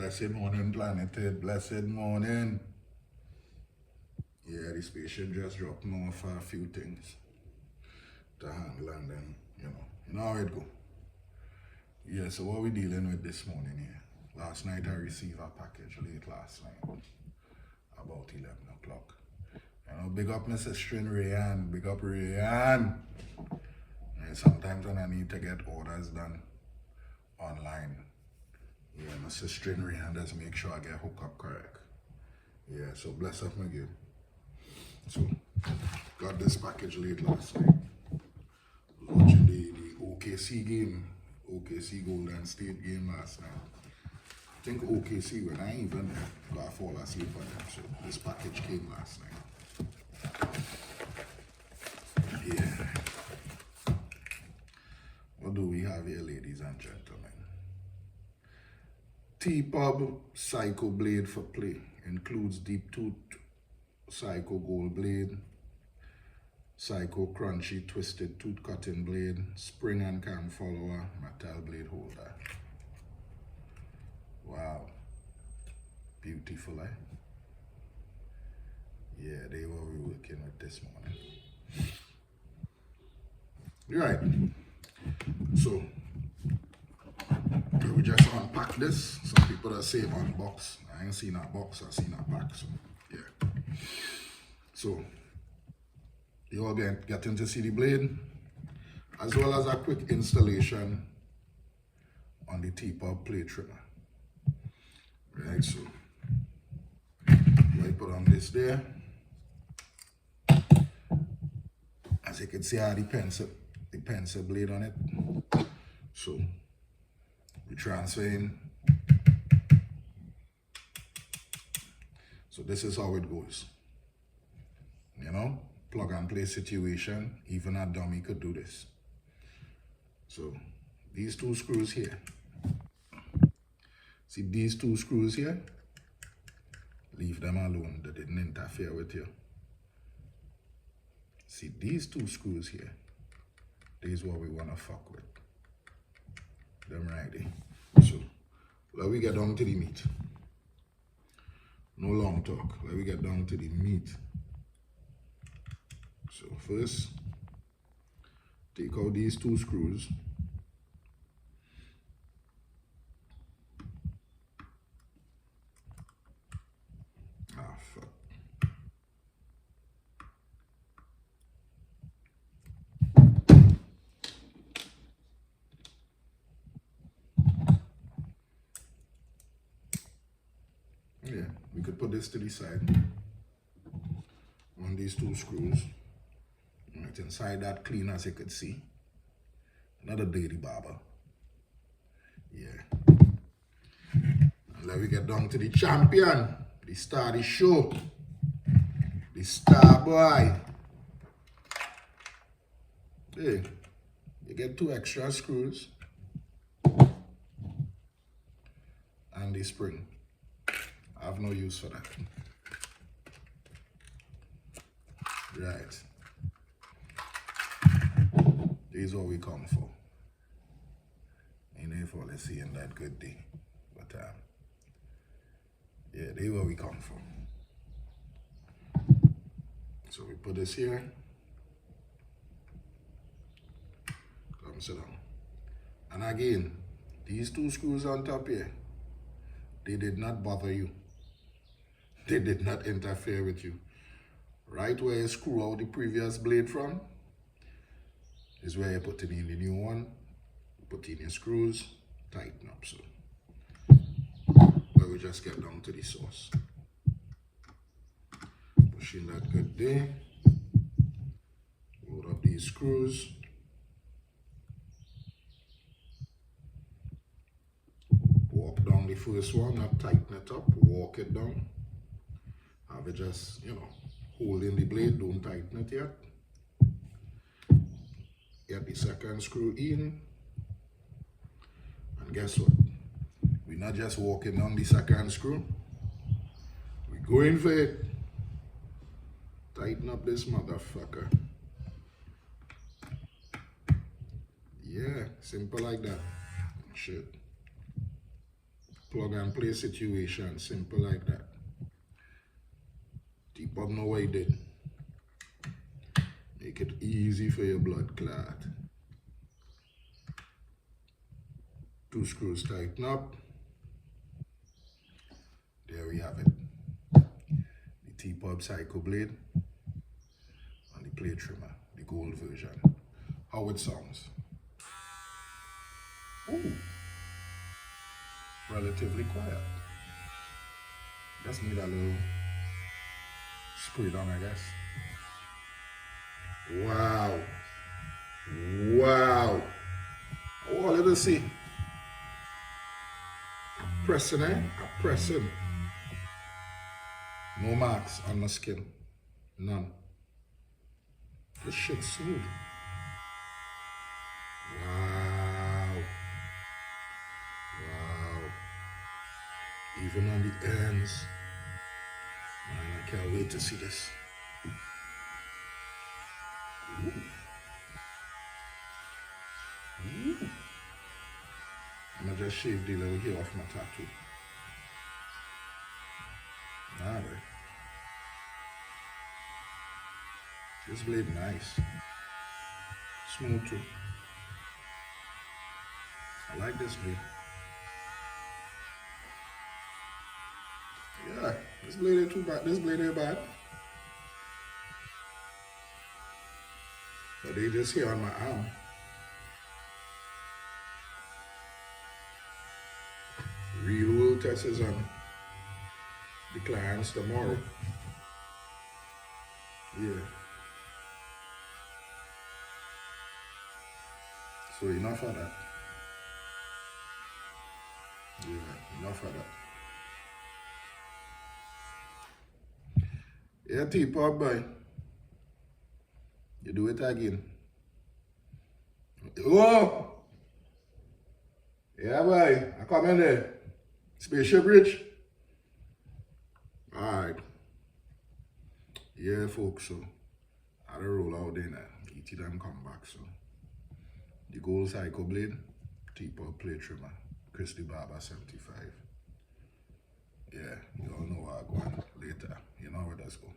Blessed morning, Planet. Blessed morning. Yeah, this patient just dropped me off a few things to handle, and then, you know how it go. Yeah, so what we dealing with this morning here? Last night I received a package late last night, about 11 o'clock. You know, big up my sister in Rayan, big up Rayan. And sometimes when I need to get orders done online, yeah, my sister in Rayan does make sure I get hooked up correct. Yeah, so bless up my game. So, got this package late last night. Watching the OKC game, OKC Golden State game last night. I think OKC, when I even got fall asleep on them, so this package came last night. Yeah. What do we have here, ladies and gentlemen? Tpob Psycho blade for play. Includes deep tooth Psycho gold blade, Psycho crunchy twisted tooth cutting blade, spring and cam follower, metal blade holder. Wow. Beautiful, eh? Yeah, they were working with this morning. Right. So, we just unpack this. Some people that say unbox. I ain't seen a box, I seen a pack. So, yeah. So, you all getting to see the blade, as well as a quick installation on the Tpob plate trimmer. Right, so I put on this there. As you can see, I have the pencil blade on it. So we transfer in. So this is how it goes. You know, plug and play situation. Even a dummy could do this. So these two screws here. See these two screws here? Leave them alone. They didn't interfere with you. See these two screws here? This is what we want to fuck with. Them right there. So let we get down to the meat. No long talk. Let me get down to the meat. So first, take out these two screws. Ah, fuck. Yeah, we could put this to the side. On these two screws. Right inside that clean, as you could see. Another dirty barber. Yeah. And let me get down to the champion. The star of the show. The star boy. Hey, you get two extra screws. And the spring. I have no use for that. Right. This is what we come for. Ain't here for let's see in that good day. But yeah, this is what we come for. So we put this here. Come sit down. And again, these two screws on top here, they did not bother you. They did not interfere with you. Right where you screw out the previous blade from is where you put in the new one. Put in your screws, tighten up. So where we just get down to the source. Push in that good there. Load up these screws. Walk down the first one, not tighten it up, walk it down. Have it just, you know, hold in the blade, don't tighten it yet. Get the second screw in. And guess what? We're not just walking down the second screw. We're going for it. Tighten up this motherfucker. Yeah, simple like that. Shit. plug and play situation, simple like that. Tpob know what he did. Make it easy for your blood clot. 2 screws tighten up. There we have it. The Tpob Psycho blade and the plate trimmer, the gold version. How it sounds. Ooh. Relatively quiet. Just need a little spray down, I guess. Wow. Wow. Oh, let us see. Pressing, eh? Pressing. No marks on the skin. None. This shit's smooth. Wow. Wow. Even on the ends. Man, I can't wait to see this. Ooh. Ooh. I'm gonna just shave the little hair off my tattoo. Alright. This blade nice. Smooth too. I like this blade. Yeah, this blade ain't too bad. This blade ain't bad. But they just here on my arm. Real world test is on the clients tomorrow. Yeah. So enough of that. Yeah, enough of that. Yeah, Tpob boy. You do it again. Oh! Yeah boy, I come in there. Spaceship Rich. Alright. Yeah folks, so I had to roll out there now. ET them come back, so. The Gold Psycho blade, Tpob plate trimmer, Christy Barber 75. Yeah, you all know what I go on later. You know where that's go.